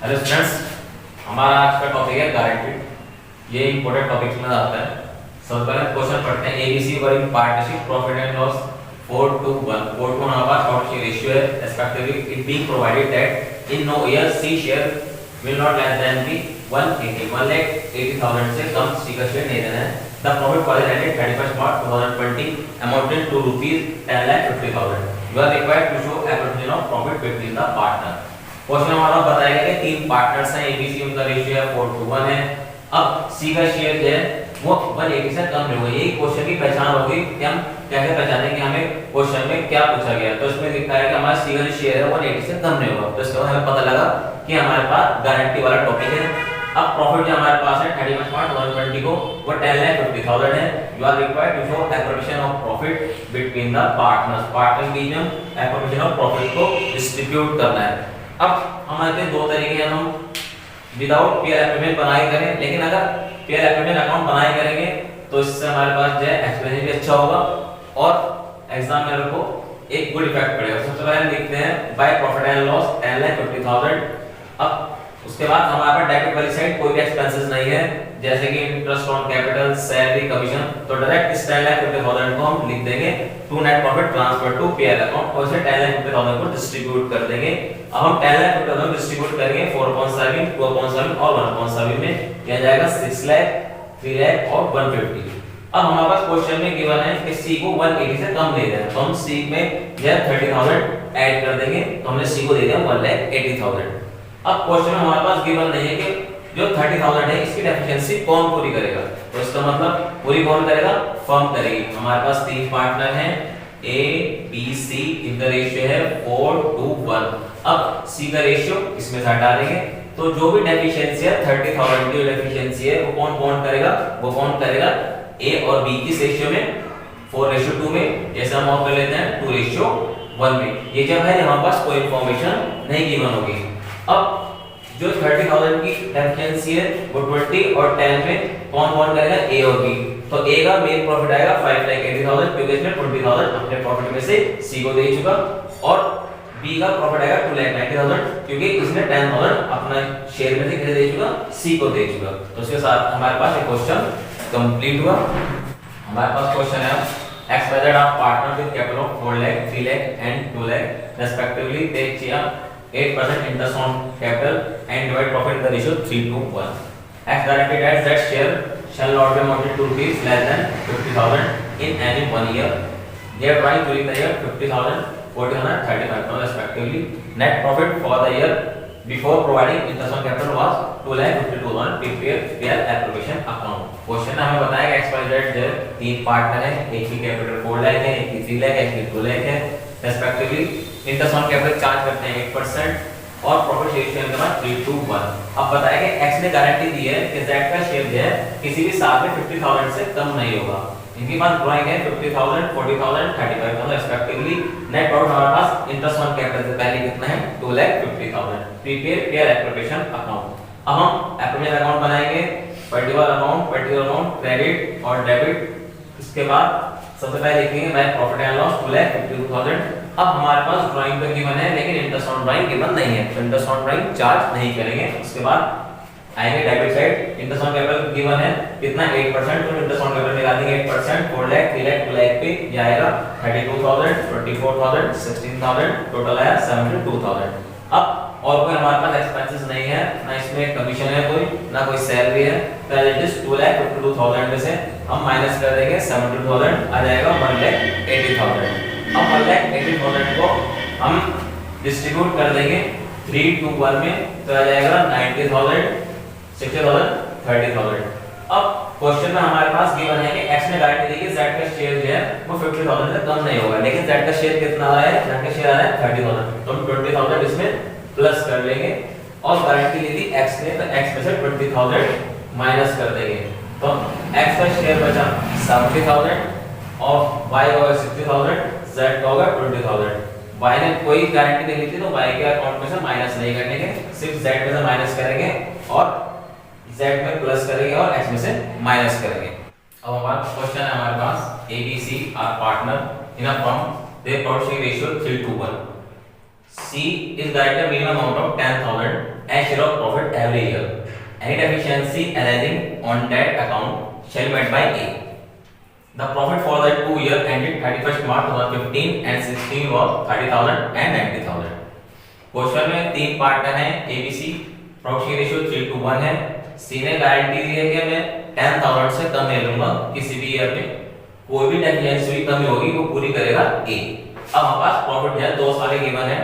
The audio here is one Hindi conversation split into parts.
हेलो स्टूडेंट्स, हमारा आज का टॉपिक है गारंटीड। ये इंपॉर्टेंट टॉपिक्स में आता है। सबसे पहले क्वेश्चन पढ़ते हैं। ABC working partnership profit and loss 4:1। 4 हमारे पास आउट रेशियो है। Respectively it being provided that in no year C share will not less than be 1,80,000 से कम सी का शेयर नहीं देना है। The profit for the ended 31 March 2020 amounted to ₹10,50,000। You are required to show appropriation of profit between the partner. Question हमारा बताया गया कि तीन पार्टनर्स हैं, एबीसी उनका रेशियो है 4:1 है। अब सी का शेयर जो है वो 180 से कम नहीं होगा। यही क्वेश्चन की पहचान होगी कि हम कैसे पहचानेंगे हमें क्वेश्चन में क्या पूछा गया। तो इसमें लिखा है कि हमारा सी का शेयर है 180 से कम नहीं होगा। तो इसका हमें पता लगा कि हमारे पास गारंटी वाला टॉपिक है। अब प्रॉफिट जो हमारे पास है 31 मार्च 2020 को वो 10,50,000 है। You are required to show appropriation of profit between the partners. Partner के बीच में एप्रोप्रिएशन ऑफ प्रॉफिट को डिस्ट्रीब्यूट करना है। अब हमारे दो तरीके हैं, हम विदाउट पीयर एप्रीमेंट बनाए करें, लेकिन अगर पीयर एप्रीमेंट अकाउंट बनाए करेंगे तो इससे हमारे पास जो है एक्सप्लेनेशन भी अच्छा होगा और एग्जामिनर को एक गुड इफेक्ट पड़ेगा। सबसे पहले लिखते हैं बाय प्रॉफिट एंड लॉस 10,50,000। अब उसके बाद हमारे पास डेबिट वाली साइड कोई भी एक्सपेंसेस नहीं है, जैसे कि interest on capital, salary, commission. तो डायरेक्ट इस 10,50,000 को हम लिख देंगे to net profit transfer to PR account और इसे 10,50,000 को डिस्ट्रीब्यूट कर देंगे। अब हम 10,50,000 डिस्ट्रीब्यूट करेंगे 4/7, 2/7 और 1/7 में। यह जाएगा 6 लाख, 3 लाख और 150। अब हमारे पास क्वेश्चन में गिवन है कि सी को 180 से कम दे दें, तो हम सी में यह 30,000 ऐड कर देंगे। तो हमने सी को दे दिया 1,80,000। अब क्वेश्चन में हमारे पास गिवन नहीं है कि जो 30,000 है इसकी डेफिशिएंसी कौन पूरी करेगा। तो इसका मतलब पूरी कौन करेगा, फर्म करेगी। हमारे पास तीन पार्टनर हैं ए बी सी, इनका रेशियो है 4:1। अब सी का रेशियो इसमें से हटा देंगे तो जो भी डेफिशिएंसी है 30,000 की डेफिशिएंसी है वो कौन करेगा, वो कौन करेगा ए और बी की रेशियो में 4:2 में, जैसे हम और कर लेते हैं 2:1 में। ये जब है हमारे पास कोई इंफॉर्मेशन नहीं गिवन होगी। अब जो 30,000 की डेफिशिएंसी है वो 20 और 10 में कौन करेगा, ए और बी। तो ए का मेन प्रॉफिट आएगा 5,80,000 क्योंकि इसमें 20,000 अपने प्रॉफिट में से सी को दे चुका, और बी का प्रॉफिट आएगा 2,90,000 क्योंकि इसने 10,000 अपना शेयर में से किसे दे चुका, सी को दे चुका। तो इसके साथ हमारे पास ये क्वेश्चन कंप्लीट हुआ। हमारे पास क्वेश्चन है XYZ are partner with capital of 4 lakh, 3 lakh and 2 lakh respectively. They share 8% interest on capital and divide profit in the ratio 3:1. X guaranteed that that share shall not be amounted to rupees less than 50,000 in any 1 year. They are drawing during the year 50,000, 40,000, 35,000 respectively. Net profit for the year before providing interest on capital was 2,52,000. Prepare appropriation account. Question हमें बताया कि XYZ जो तीन पार्टनर हैं, एक की कैपिटल 4 लाख है, एक की 3 लाख है, एक की 2 लाख है respectively. Interest on capital charge करते हैं 8% और प्रॉफिट शेयर के बाद 3:1। अब बताया कि x ने गारंटी दी है कि z का शेयर जो है किसी भी साल में 50,000 से कम नहीं होगा। इनके पास ड्राइंग है 50,000, 40,000, 35,000 रेस्पेक्टिवली। नेट प्रॉफिट हमारे पास इंटरेस्ट ऑन कैपिटल से पहले कितना है 2,50,000। Prepaid pair appropriation account. अब हम एप्रोप्रिएशन अकाउंट बनाएंगे, पर्टिकुलर अमाउंट क्रेडिट और डेबिट। इसके बाद सबसे पहले लिखेंगे बाय प्रॉफिट एंड लॉस 2,52,000। अब हमारे पास ड्राइंग तो गिवन है लेकिन इंटरेस्ट ऑन ड्राइंग गिवन नहीं है, तो इंटरेस्ट ऑन ड्राइंग चार्ज नहीं करेंगे। उसके बाद आएंगे debit side. Interest on capital given है कितना 8%, तो इंटरेस्ट ऑन कैपिटल निकाल देंगे 8%। 4 लाख, 3 लाख, 2 लाख पे ये आएगा 32,000, 24,000, 16,000, टोटल आया 72,000। अब और कोई हमारे पास एक्सपेंसेस नहीं है, ना इसमें कमीशन है कोई, ना कोई सैलरी है। तो एज इट इज 2,52,000 में से हम माइनस कर देंगे 72,000, आ जाएगा 1,80,000। अब 1,80,000 को हम डिस्ट्रीब्यूट कर देंगे 3:1 में, तो आ जाएगा 90,000, 60,000, 30,000। अब क्वेश्चन में हमारे पास गिवन है कि x ने गारंटी दी कि z का शेयर जो है वो 50,000 से कम नहीं होगा, लेकिन z का शेयर कितना आ रहा है, z का शेयर आ रहा है 30,000। तो हम 20,000 इसमें प्लस कर लेंगे और गारंटी ली थी x ने, तो x में से 20,000 माइनस कर देंगे। तो x का शेयर बचा 70,000 और y का होगा 60,000, z का होगा 20,000। y ने कोई गारंटी नहीं ली थी तो y के अकाउंट में से माइनस नहीं करेंगे, सिर्फ z में से माइनस करेंगे और z में प्लस करेंगे और x में से माइनस करेंगे। अब हमारा क्वेश्चन है हमारे पास ABC are partner in a firm, their profit share ratio 3:1। C is guaranteed minimum amount of 10,000 and share of profit every year. Any deficiency arising on that account shall be met by A. The profit for the 2 years ended 31st March 2015 and 16 was 30,000 and 90,000. Question में तीन पार्ट है ABC, प्रॉफिट की रेशियो 3:1 है। सी ने गारंटी दी है कि मैं 10,000 से कम ले लूंगा किसी भी ईयर में, कोई भी डेफिशिएंसी हुई कमी होगी वो पूरी करेगा A। अब हमारे पास प्रॉफिट है दो सारे गिवन है,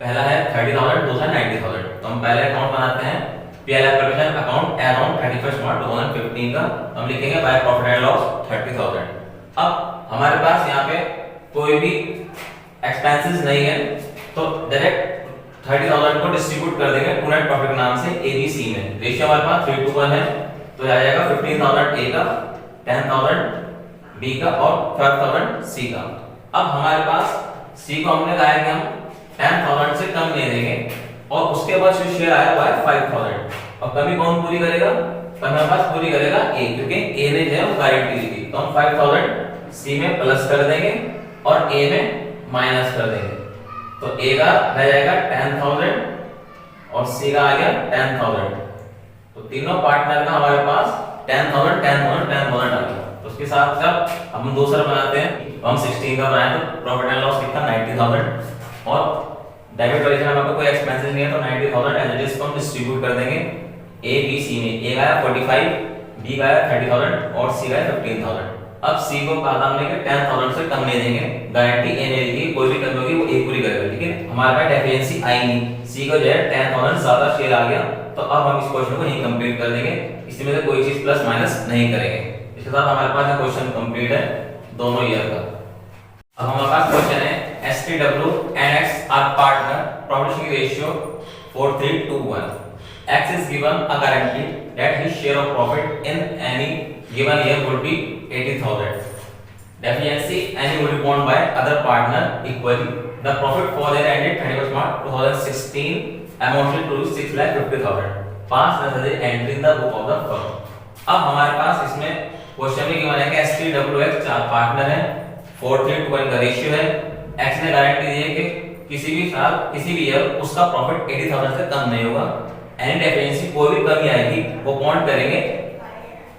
पहला है 30,000, दूसरा 90,000। तो हम पहले अकाउंट बनाते हैं PL provision account as on 31st March 2015 का, हम लिखेंगे बाय प्रॉफिट एंड लॉस 30,000। अब हमारे पास यहाँ पे कोई भी एक्सपेंसेस नहीं है तो डायरेक्ट 30,000 को डिस्ट्रीब्यूट कर देंगे टू नेट प्रॉफिट के नाम से ABC में। रेशियो हमारे पास 3:1 है तो आ जाएगा 15,000 A का, 10,000 B का और 12,000 C का। अब हमारे पास C को हमने कहा है कि हम 10,000 से कम ले देंगे और उसके बाद जो शेयर आया हुआ है 5,000। और कमी कौन पूरी करेगा? कमी हमारे पास पूरी करेगा A, क्योंकि A ने जो है वो गारंटी दी थी। तो हम 5,000 C में प्लस कर देंगे और A में माइनस कर देंगे। तो A का रह जाएगा 10,000 और C का आ गया 10,000। तो तीनों पार्टनर का हमारे पास 10,000 10,000 10,000 आ गया। तो उसके साथ साथ हम दूसरा बनाते हैं, तो हम 16 का बनाए तो प्रॉफिट एंड लॉस कितना 90,000 और डेबिट पोजीशन में आपको कोई एक्सपेंसेस नहीं है तो 90,000 एज इट इज को हम डिस्ट्रीब्यूट कर देंगे A B C में। A का है 45, B का है 30,000 और C का है 15,000। अब C को कहा था हमने कि 10,000 से कम ले देंगे, गारंटी A ने दी, कोई भी कमी होगी वो A पूरी करेगा, लेकिन हमारे पास डेफिशिएंसी आई नहीं। C को जो है 10,000 ज्यादा शेयर आ गया तो अब हम इस क्वेश्चन को नहीं कंप्लीट कर देंगे, इसमें से कोई चीज प्लस माइनस नहीं करेंगे। इसके साथ हमारे पास क्वेश्चन कंप्लीट है दोनों ईयर का। अब हमारे पास क्वेश्चन है STW and X are partner, profit sharing ratio 4:3:1. X is given a guarantee that his share of profit in any given year would be 80,000. Deficiency any would be borne by other partner equally. The profit for the year ended 31st March 2016 amounted to 6,50,000. Pass necessary entry in the book of the firm. अब हमारे पास इसमें क्वेश्चन में गिवन है कि STWX चार पार्टनर है, 4:3:1 का रेशियो है। X ने गारंटी दी है कि किसी भी साल किसी भी ईयर उसका प्रॉफिट 80,000 से कम नहीं होगा। एनी डेफिशिएंसी कोई भी कमी आएगी वो पॉइंट करेंगे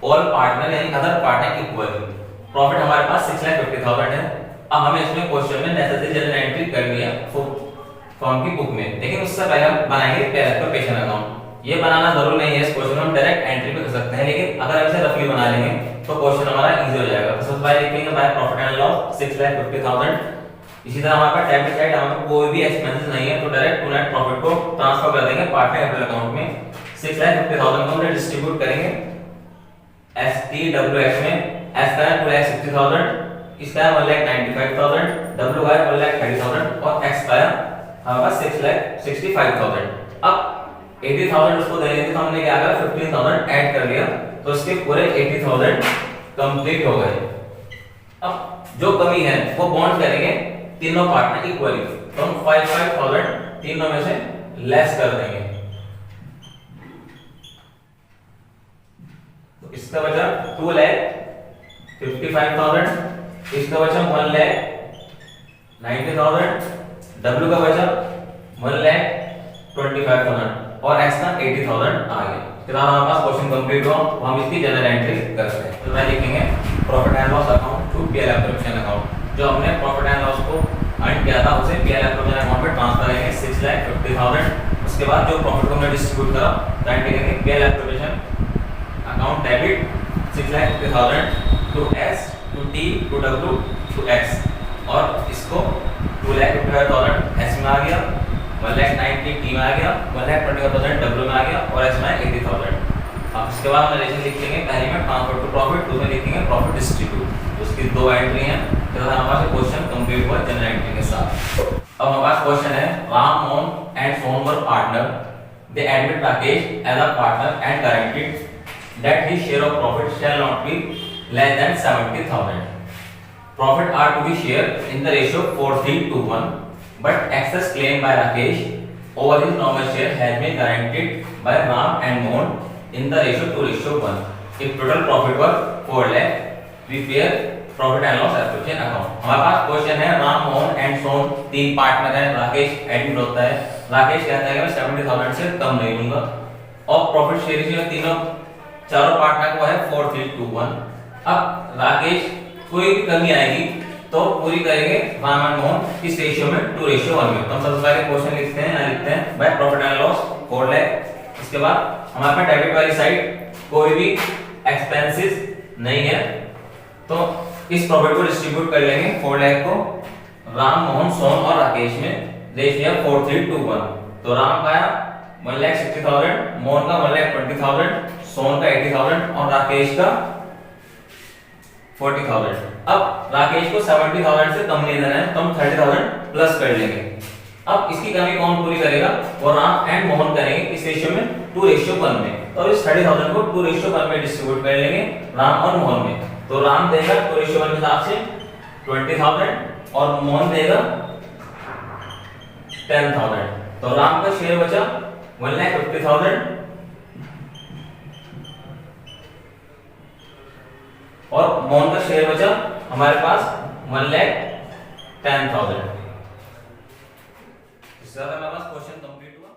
ऑल पार्टनर यानी अदर पार्टनर इक्वली। प्रॉफिट हमारे पास 6,50,000 है। अब हमें इसमें क्वेश्चन में नेसेसरी जनरल एंट्री कर लिया फॉर्म की बुक में, लेकिन उससे पहले हम बनाएंगे पेशन अकाउंट। ये बनाना जरूरी नहीं है, इस क्वेश्चन में हम डायरेक्ट एंट्री भी कर सकते हैं, लेकिन अगर हम इसे रफली बना लेंगे तो क्वेश्चन हमारा इजी हो जाएगा। तो सबसे पहले लिखेंगे बाय प्रॉफिट एंड लॉस 6,50,000। इसी तरह हमारे पास डेबिट साइड हमारे कोई भी एक्सपेंसेस नहीं है तो डायरेक्ट टू नेट प्रॉफिट को ट्रांसफर कर देंगे पार्टनर कैपिटल अकाउंट में। 6,50,000 को हम डिस्ट्रीब्यूट करेंगे STWX में। S का है 2,60,000, इसका है 1,95,000, W का है 1,30,000 और X का है हमारे पास 6,65,000। अब 80,000 उसको देने थे तो हमने क्या करा 15,000 ऐड कर लिया तो इसके पूरे 80,000 कंप्लीट हो गए। अब जो कमी है वो बॉन्ड करेंगे तीनों पार्टनर इक्वली, तो हम 5,000 तीनों में से लेस कर देंगे। तो इसका बचा 2,55,000, इसका बचा 1,90,000, W का बचा 1,25,000 और X का 80,000 आ गया। फिर हमारे पास क्वेश्चन कंप्लीट हुआ, तो हम इसकी जनरल एंट्री करते हैं। तो मैं लिखेंगे profit and loss account to PL provision account. जो हमने प्रॉफिट एंड लॉस को अर्न किया था उसे पीएल प्रोविजन अकाउंट में ट्रांसफर करेंगे 6,50,000। उसके बाद जो प्रॉफिट को हमने डिस्ट्रीब्यूट करा दैट लिखेंगे PL provision account debit 6,50,000 to S to T to W to X, और इसको 2,55,000 S में आ गया, 1,90,000 T में आ गया, 1,25,000 W में आ गया और S में 80,000। अब इसके बाद हम रिलेशन लिखेंगे, पहले में ट्रांसफर टू प्रॉफिट, दूसरे लिखेंगे प्रॉफिट डिस्ट्रीब्यूट। उसकी दो एंट्री हैं, तो हमारे पास क्वेश्चन कंप्लीट हुआ जनरल एंट्री के साथ। अब हमारे पास क्वेश्चन है Ram Mohan and Sohan were partner, they admitted Rakesh as a partner and guaranteed that his share of profit shall not be less than 70,000. Profit are to be shared in the ratio 4:3:1, but excess claim by Rakesh over his normal share has been guaranteed by Ram and Mohan in the ratio 2:1. If total profit was 4 lakh, we bear profit and loss association account. हमारे पास क्वेश्चन है राम मोहन एंड सोन तीन पार्टनर है, राकेश एडमिट होता है। राकेश कहता है कि मैं 70,000 से कम नहीं लूंगा और प्रॉफिट शेयरिंग में तीनों चारों पार्टनर को है 4-3-2-1। अब राकेश कोई कमी आएगी तो पूरी करेंगे राम एंड मोहन किस रेशियो में 2:1 में। तो हम सबसे पहले क्वेश्चन लिखते हैं, यहाँ लिखते हैं by profit and loss 4 lakh. इसके बाद हमारे पास डेबिट वाली साइड कोई भी एक्सपेंसेस नहीं है तो इस प्रॉफिट को डिस्ट्रीब्यूट कर लेंगे 4 लाख को राम मोहन सोन और राकेश में, रेशियो 4-3-2-1। तो राम का 1,60,000, मोहन का 1,20,000, सोन का 80,000 और राकेश का 40,000। अब राकेश को 70,000 से कम नहीं देना है तो हम 30,000 प्लस कर लेंगे। अब इसकी कमी कौन पूरी करेगा, वो राम एंड मोहन करेंगे इस रेशियो में 2:1 में। तो इस 30,000 को 2:1 में डिस्ट्रीब्यूट कर लेंगे राम और मोहन में। तो राम देगा 2:1 के हिसाब से 20,000 और मोहन देगा 10,000। तो राम का शेयर बचा 1,50,000 और मोहन का शेयर बचा हमारे पास 1,10,000। इससे ज्यादा हमारे पास क्वेश्चन कंप्लीट हुआ।